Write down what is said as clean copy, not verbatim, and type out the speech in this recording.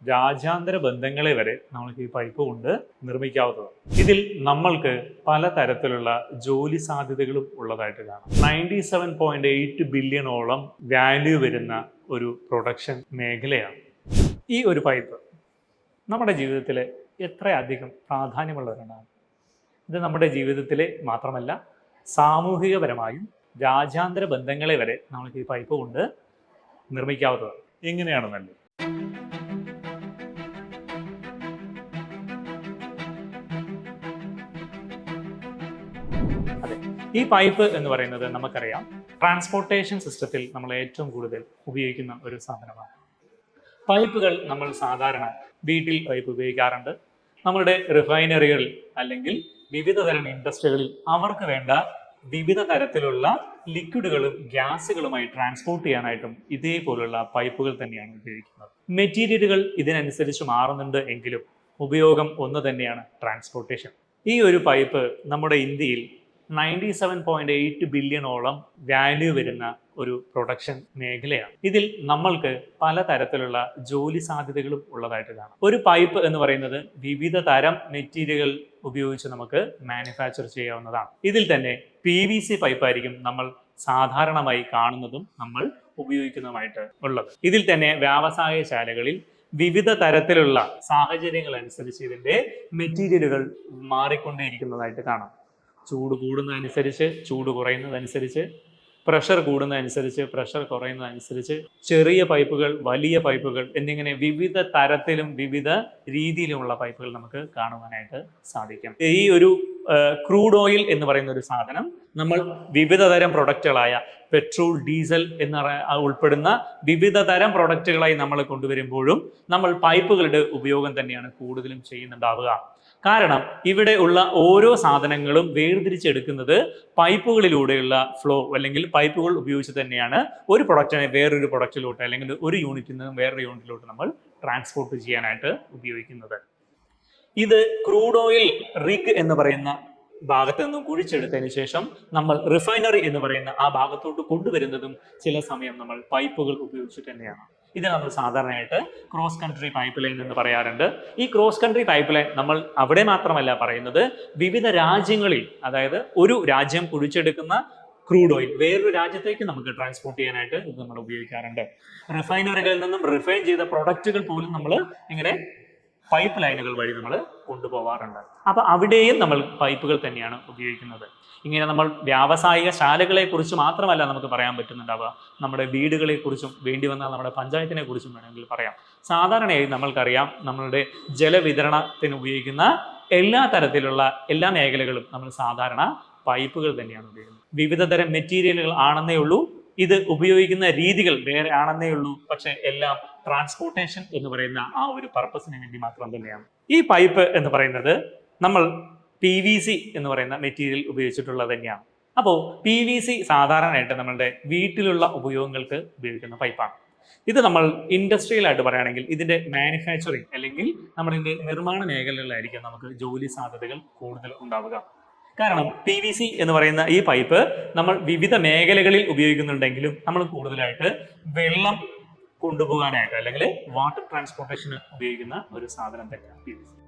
രാജ്യാന്തര ബന്ധങ്ങളെ വരെ നമ്മൾക്ക് ഈ പൈപ്പ് കൊണ്ട് നിർമ്മിക്കാവുന്നതാണ്. ഇതിൽ നമ്മൾക്ക് പലതരത്തിലുള്ള ജോലി സാധ്യതകളും ഉള്ളതായിട്ട് കാണാം. 97.8 ബില്യണോളം വാല്യൂ വരുന്ന ഒരു പ്രൊഡക്ഷൻ മേഖലയാണ് ഈ ഒരു പൈപ്പ്. നമ്മുടെ ജീവിതത്തിൽ എത്രയധികം പ്രാധാന്യമുള്ളവരാണ്. ഇത് നമ്മുടെ ജീവിതത്തിലെ മാത്രമല്ല സാമൂഹികപരമായും രാജ്യാന്തര ബന്ധങ്ങളെ വരെ നമ്മൾക്ക് ഈ പൈപ്പ് കൊണ്ട് നിർമ്മിക്കാവുന്നതാണ്. എങ്ങനെയാണെന്നല്ലേ? അതെ, ഈ പൈപ്പ് എന്ന് പറയുന്നത് നമുക്കറിയാം ട്രാൻസ്പോർട്ടേഷൻ സിസ്റ്റത്തിൽ നമ്മൾ ഏറ്റവും കൂടുതൽ ഉപയോഗിക്കുന്ന ഒരു സാധനമാണ്. പൈപ്പുകൾ നമ്മൾ സാധാരണ വീട്ടിൽ പൈപ്പ് ഉപയോഗിക്കാറുണ്ട്. നമ്മളുടെ റിഫൈനറികളിൽ അല്ലെങ്കിൽ വിവിധ തരം ഇൻഡസ്ട്രികളിൽ അവർക്ക് വേണ്ട വിവിധ തരത്തിലുള്ള ലിക്വിഡുകളും ഗ്യാസുകളുമായി ട്രാൻസ്പോർട്ട് ചെയ്യാനായിട്ടും ഇതേപോലുള്ള പൈപ്പുകൾ തന്നെയാണ് ഉപയോഗിക്കുന്നത്. മെറ്റീരിയലുകൾ ഇതിനനുസരിച്ച് മാറുന്നുണ്ട് എങ്കിലും ഉപയോഗം ഒന്ന് തന്നെയാണ്, ട്രാൻസ്പോർട്ടേഷൻ. ഈ ഒരു പൈപ്പ് നമ്മുടെ ഇന്ത്യയിൽ 97.8 ബില്യണോളം വാല്യൂ വരുന്ന ഒരു പ്രൊഡക്ഷൻ മേഖലയാണ്. ഇതിൽ നമ്മൾക്ക് പലതരത്തിലുള്ള ജോലി സാധ്യതകളും ഉള്ളതായിട്ട് കാണാം. ഒരു പൈപ്പ് എന്ന് പറയുന്നത് വിവിധ തരം മെറ്റീരിയലുകൾ ഉപയോഗിച്ച് നമുക്ക് മാനുഫാക്ചർ ചെയ്യാവുന്നതാണ്. ഇതിൽ തന്നെ PVC പൈപ്പായിരിക്കും നമ്മൾ സാധാരണമായി കാണുന്നതും നമ്മൾ ഉപയോഗിക്കുന്നതുമായിട്ട് ഉള്ളത്. ഇതിൽ തന്നെ വ്യാവസായശാലകളിൽ വിവിധ തരത്തിലുള്ള സാഹചര്യങ്ങൾ അനുസരിച്ച് ഇതിൻ്റെ മെറ്റീരിയലുകൾ മാറിക്കൊണ്ടേയിരിക്കുന്നതായിട്ട് കാണാം. ചൂട് കൂടുന്നതനുസരിച്ച് ചൂട് കുറയുന്നതനുസരിച്ച്, പ്രഷർ കൂടുന്നതനുസരിച്ച് പ്രഷർ കുറയുന്നതനുസരിച്ച്, ചെറിയ പൈപ്പുകൾ, വലിയ പൈപ്പുകൾ എന്നിങ്ങനെ വിവിധ തരത്തിലും വിവിധ രീതിയിലുമുള്ള പൈപ്പുകൾ നമുക്ക് കാണുവാനായിട്ട് സാധിക്കും. ഈ ഒരു ക്രൂഡ് ഓയിൽ എന്ന് പറയുന്ന ഒരു സാധനം നമ്മൾ വിവിധ തരം പ്രൊഡക്റ്റുകളായ പെട്രോൾ, ഡീസൽ ഉൾപ്പെടുന്ന വിവിധ തരം പ്രൊഡക്റ്റുകളായി നമ്മൾ കൊണ്ടുവരുമ്പോഴും നമ്മൾ പൈപ്പുകളുടെ ഉപയോഗം തന്നെയാണ് കൂടുതലും ചെയ്യുന്നുണ്ടാവുക. കാരണം ഇവിടെ ഉള്ള ഓരോ സാധനങ്ങളും വേർതിരിച്ചെടുക്കുന്നത് പൈപ്പുകളിലൂടെയുള്ള ഫ്ലോ അല്ലെങ്കിൽ പൈപ്പുകൾ ഉപയോഗിച്ച് തന്നെയാണ് ഒരു പ്രൊഡക്റ്റിനെ വേറൊരു പ്രൊഡക്റ്റിലോട്ട് അല്ലെങ്കിൽ ഒരു യൂണിറ്റിൽ നിന്നും വേറൊരു യൂണിറ്റിലോട്ട് നമ്മൾ ട്രാൻസ്പോർട്ട് ചെയ്യാനായിട്ട് ഉപയോഗിക്കുന്നത്. ഇത് ക്രൂഡ് ഓയിൽ റിഗ് എന്ന് പറയുന്ന ഭാഗത്ത് നിന്നും കുഴിച്ചെടുത്തതിന് ശേഷം നമ്മൾ റിഫൈനറി എന്ന് പറയുന്ന ആ ഭാഗത്തോട്ട് കൊണ്ടുവരുന്നതും ചില സമയം നമ്മൾ പൈപ്പുകൾ ഉപയോഗിച്ചിട്ട് തന്നെയാണ്. ഇത് നമ്മൾ സാധാരണയായിട്ട് ക്രോസ് കൺട്രി പൈപ്പ് ലൈൻ എന്ന് പറയാറുണ്ട്. ഈ ക്രോസ് കൺട്രി പൈപ്പ് ലൈൻ നമ്മൾ അവിടെ മാത്രമല്ല പറയുന്നത്, വിവിധ രാജ്യങ്ങളിൽ, അതായത് ഒരു രാജ്യം കുഴിച്ചെടുക്കുന്ന ക്രൂഡ് ഓയിൽ വേറൊരു രാജ്യത്തേക്ക് നമുക്ക് ട്രാൻസ്പോർട്ട് ചെയ്യാനായിട്ട് ഇത് നമ്മൾ ഉപയോഗിക്കാറുണ്ട്. റിഫൈനറികളിൽ നിന്നും റിഫൈൻ ചെയ്ത പ്രൊഡക്റ്റുകൾ പോലും നമ്മൾ ഇങ്ങനെ പൈപ്പ് ലൈനുകൾ വഴി നമ്മൾ കൊണ്ടുപോകാറുണ്ട്. അപ്പോൾ അവിടെയും നമ്മൾ പൈപ്പുകൾ തന്നെയാണ് ഉപയോഗിക്കുന്നത്. ഇങ്ങനെ നമ്മൾ വ്യാവസായിക ശാലകളെ കുറിച്ച് മാത്രമല്ല നമുക്ക് പറയാൻ പറ്റുന്നുണ്ടാവുക, നമ്മുടെ വീടുകളെ കുറിച്ചും വേണ്ടി വന്നാൽ നമ്മുടെ പഞ്ചായത്തിനെ കുറിച്ചും വേണമെങ്കിൽ പറയാം. സാധാരണയായി നമ്മൾക്കറിയാം, നമ്മളുടെ ജലവിതരണത്തിന് ഉപയോഗിക്കുന്ന എല്ലാ തരത്തിലുള്ള എല്ലാ മേഖലകളും നമ്മൾ സാധാരണ പൈപ്പുകൾ തന്നെയാണ് ഉപയോഗിക്കുന്നത്. വിവിധ തരം മെറ്റീരിയലുകൾ ആണെന്നേ ഉള്ളൂ, ഇത് ഉപയോഗിക്കുന്ന രീതികൾ വേറെ ആണെന്നേ ഉള്ളൂ. പക്ഷെ എല്ലാം ട്രാൻസ്പോർട്ടേഷൻ എന്ന് പറയുന്ന ആ ഒരു പർപ്പസിന് വേണ്ടി മാത്രം തന്നെയാണ്. ഈ പൈപ്പ് എന്ന് പറയുന്നത് നമ്മൾ PVC എന്ന് പറയുന്ന മെറ്റീരിയൽ ഉപയോഗിച്ചിട്ടുള്ളത് തന്നെയാണ്. അപ്പോൾ PVC സാധാരണയായിട്ട് നമ്മളുടെ വീട്ടിലുള്ള ഉപയോഗങ്ങൾക്ക് ഉപയോഗിക്കുന്ന പൈപ്പാണ്. ഇത് നമ്മൾ ഇൻഡസ്ട്രിയലായിട്ട് പറയുകയാണെങ്കിൽ ഇതിന്റെ മാനുഫാക്ചറിങ് അല്ലെങ്കിൽ നമ്മളിതിന്റെ നിർമ്മാണ മേഖലകളിലായിരിക്കും നമുക്ക് ജോലി സാധ്യതകൾ കൂടുതൽ ഉണ്ടാവുക. കാരണം PVC എന്ന് പറയുന്ന ഈ പൈപ്പ് നമ്മൾ വിവിധ മേഖലകളിൽ ഉപയോഗിക്കുന്നുണ്ടെങ്കിലും നമ്മൾ കൂടുതലായിട്ട് വെള്ളം കൊണ്ടുപോകാനായിട്ട് അല്ലെങ്കിൽ വാട്ടർ ട്രാൻസ്പോർട്ടേഷന് ഉപയോഗിക്കുന്ന ഒരു സാധനം തന്നെയാണ് PVC.